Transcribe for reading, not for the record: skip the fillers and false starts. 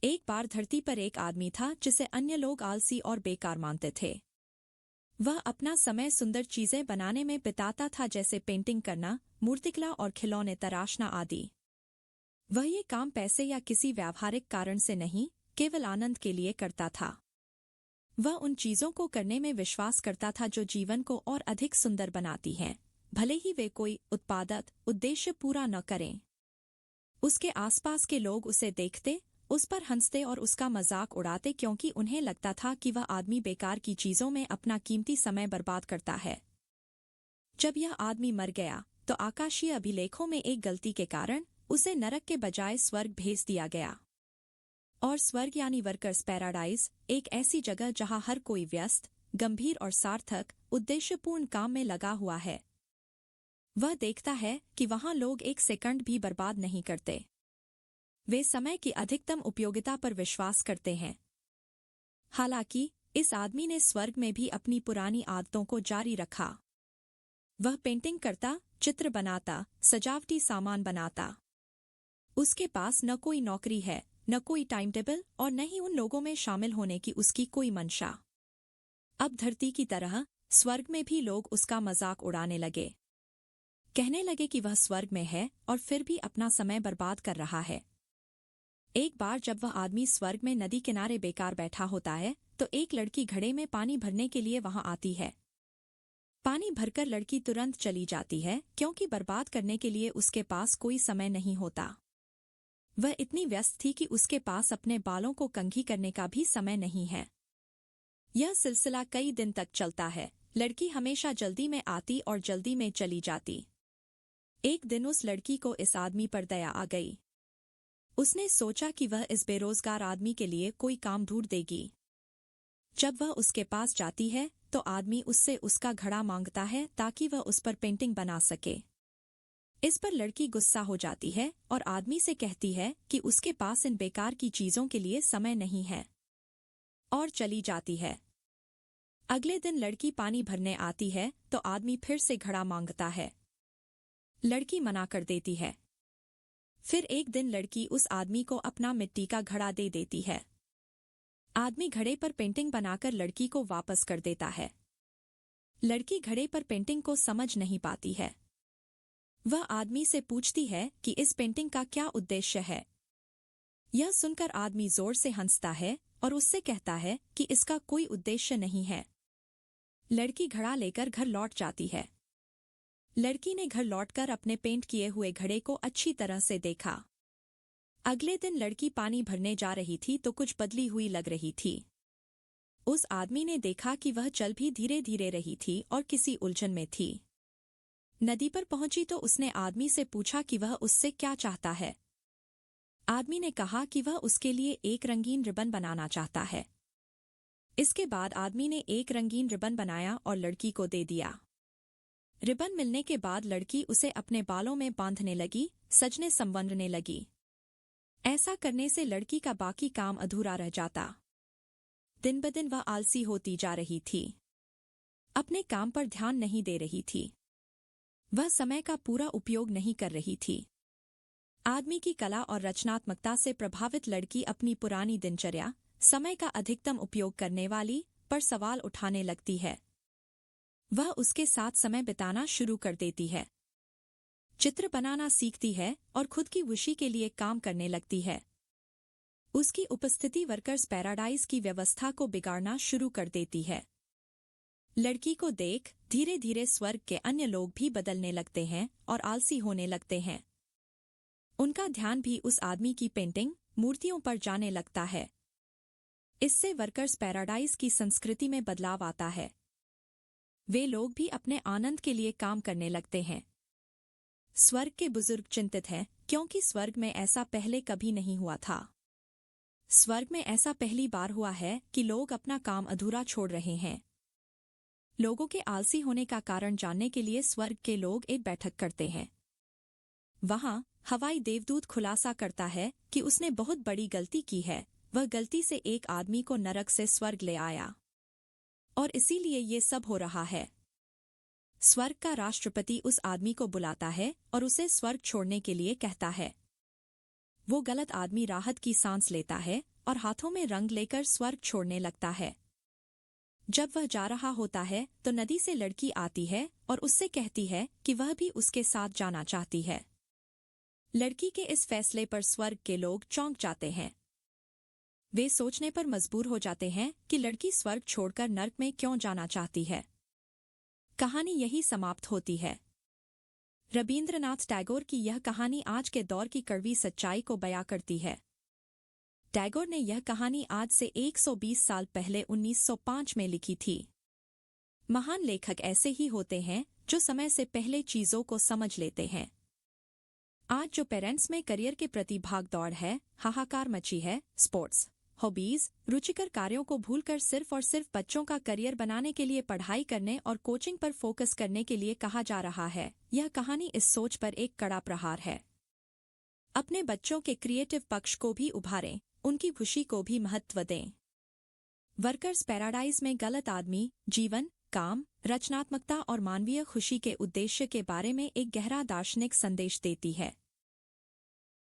एक बार धरती पर एक आदमी था जिसे अन्य लोग आलसी और बेकार मानते थे। वह अपना समय सुंदर चीजें बनाने में बिताता था, जैसे पेंटिंग करना, मूर्तिकला और खिलौने तराशना आदि। वह ये काम पैसे या किसी व्यावहारिक कारण से नहीं, केवल आनंद के लिए करता था। वह उन चीजों को करने में विश्वास करता था जो जीवन को और अधिक सुंदर बनाती हैं, भले ही वे कोई उत्पादक उद्देश्य पूरा न करें। उसके आसपास के लोग उसे देखते, उस पर हंसते और उसका मजाक उड़ाते, क्योंकि उन्हें लगता था कि वह आदमी बेकार की चीजों में अपना कीमती समय बर्बाद करता है। जब यह आदमी मर गया तो आकाशीय अभिलेखों में एक गलती के कारण उसे नरक के बजाय स्वर्ग भेज दिया गया। और स्वर्ग यानी वर्कर्स पैराडाइज एक ऐसी जगह जहां हर कोई व्यस्त, गंभीर और सार्थक, उद्देश्यपूर्ण काम में लगा हुआ है। वह देखता है कि वहां लोग एक सेकंड भी बर्बाद नहीं करते। वे समय की अधिकतम उपयोगिता पर विश्वास करते हैं। हालांकि इस आदमी ने स्वर्ग में भी अपनी पुरानी आदतों को जारी रखा। वह पेंटिंग करता, चित्र बनाता, सजावटी सामान बनाता। उसके पास न कोई नौकरी है, न कोई टाइम टेबल और न ही उन लोगों में शामिल होने की उसकी कोई मंशा। अब धरती की तरह स्वर्ग में भी लोग उसका मजाक उड़ाने लगे। कहने लगे कि वह स्वर्ग में है और फिर भी अपना समय बर्बाद कर रहा है। एक बार जब वह आदमी स्वर्ग में नदी किनारे बेकार बैठा होता है तो एक लड़की घड़े में पानी भरने के लिए वहां आती है। पानी भरकर लड़की तुरंत चली जाती है, क्योंकि बर्बाद करने के लिए उसके पास कोई समय नहीं होता। वह इतनी व्यस्त थी कि उसके पास अपने बालों को कंघी करने का भी समय नहीं है। यह सिलसिला कई दिन तक चलता है। लड़की हमेशा जल्दी में आती और जल्दी में चली जाती। एक दिन उस लड़की को इस आदमी पर दया आ गई। उसने सोचा कि वह इस बेरोजगार आदमी के लिए कोई काम ढूंढ देगी। जब वह उसके पास जाती है तो आदमी उससे उसका घड़ा मांगता है ताकि वह उस पर पेंटिंग बना सके। इस पर लड़की गुस्सा हो जाती है और आदमी से कहती है कि उसके पास इन बेकार की चीजों के लिए समय नहीं है, और चली जाती है। अगले दिन लड़की पानी भरने आती है तो आदमी फिर से घड़ा मांगता है। लड़की मना कर देती है। फिर एक दिन लड़की उस आदमी को अपना मिट्टी का घड़ा दे देती है। आदमी घड़े पर पेंटिंग बनाकर लड़की को वापस कर देता है। लड़की घड़े पर पेंटिंग को समझ नहीं पाती है। वह आदमी से पूछती है कि इस पेंटिंग का क्या उद्देश्य है। यह सुनकर आदमी जोर से हंसता है और उससे कहता है कि इसका कोई उद्देश्य नहीं है। लड़की घड़ा लेकर घर लौट जाती है। लड़की ने घर लौटकर अपने पेंट किए हुए घड़े को अच्छी तरह से देखा। अगले दिन लड़की पानी भरने जा रही थी तो कुछ बदली हुई लग रही थी। उस आदमी ने देखा कि वह चल भी धीरे धीरे रही थी और किसी उलझन में थी। नदी पर पहुंची तो उसने आदमी से पूछा कि वह उससे क्या चाहता है। आदमी ने कहा कि वह उसके लिए एक रंगीन रिबन बनाना चाहता है। इसके बाद आदमी ने एक रंगीन रिबन बनाया और लड़की को दे दिया। रिबन मिलने के बाद लड़की उसे अपने बालों में बांधने लगी, सजने संवरने लगी। ऐसा करने से लड़की का बाकी काम अधूरा रह जाता। दिन ब दिन वह आलसी होती जा रही थी। अपने काम पर ध्यान नहीं दे रही थी। वह समय का पूरा उपयोग नहीं कर रही थी। आदमी की कला और रचनात्मकता से प्रभावित लड़की अपनी पुरानी दिनचर्या, समय का अधिकतम उपयोग करने वाली, पर सवाल उठाने लगती है। वह उसके साथ समय बिताना शुरू कर देती है। चित्र बनाना सीखती है और खुद की खुशी के लिए काम करने लगती है। उसकी उपस्थिति वर्कर्स पैराडाइज की व्यवस्था को बिगाड़ना शुरू कर देती है। लड़की को देख धीरे धीरे स्वर्ग के अन्य लोग भी बदलने लगते हैं और आलसी होने लगते हैं। उनका ध्यान भी उस आदमी की पेंटिंग, मूर्तियों पर जाने लगता है। इससे वर्कर्स पैराडाइज की संस्कृति में बदलाव आता है। वे लोग भी अपने आनंद के लिए काम करने लगते हैं। स्वर्ग के बुजुर्ग चिंतित हैं, क्योंकि स्वर्ग में ऐसा पहले कभी नहीं हुआ था। स्वर्ग में ऐसा पहली बार हुआ है कि लोग अपना काम अधूरा छोड़ रहे हैं। लोगों के आलसी होने का कारण जानने के लिए स्वर्ग के लोग एक बैठक करते हैं। वहां हवाई देवदूत खुलासा करता है कि उसने बहुत बड़ी गलती की है। वह गलती से एक आदमी को नरक से स्वर्ग ले आया और इसीलिए ये सब हो रहा है। स्वर्ग का राष्ट्रपति उस आदमी को बुलाता है और उसे स्वर्ग छोड़ने के लिए कहता है। वो गलत आदमी राहत की सांस लेता है और हाथों में रंग लेकर स्वर्ग छोड़ने लगता है। जब वह जा रहा होता है तो नदी से लड़की आती है और उससे कहती है कि वह भी उसके साथ जाना चाहती है। लड़की के इस फैसले पर स्वर्ग के लोग चौंक जाते हैं। वे सोचने पर मजबूर हो जाते हैं कि लड़की स्वर्ग छोड़कर नर्क में क्यों जाना चाहती है। कहानी यही समाप्त होती है। रबींद्रनाथ टैगोर की यह कहानी आज के दौर की कड़वी सच्चाई को बयां करती है। टैगोर ने यह कहानी आज से 120 साल पहले 1905 में लिखी थी। महान लेखक ऐसे ही होते हैं जो समय से पहले चीजों को समझ लेते हैं। आज जो पेरेंट्स में करियर के प्रति भाग दौड़ है, हाहाकार मची है, स्पोर्ट्स, हॉबीज, रुचिकर कार्यों को भूलकर सिर्फ और सिर्फ बच्चों का करियर बनाने के लिए पढ़ाई करने और कोचिंग पर फोकस करने के लिए कहा जा रहा है, यह कहानी इस सोच पर एक कड़ा प्रहार है। अपने बच्चों के क्रिएटिव पक्ष को भी उभारें, उनकी खुशी को भी महत्व दें। वर्कर्स पैराडाइज में गलत आदमी, जीवन, काम, रचनात्मकता और मानवीय खुशी के उद्देश्य के बारे में एक गहरा दार्शनिक संदेश देती है।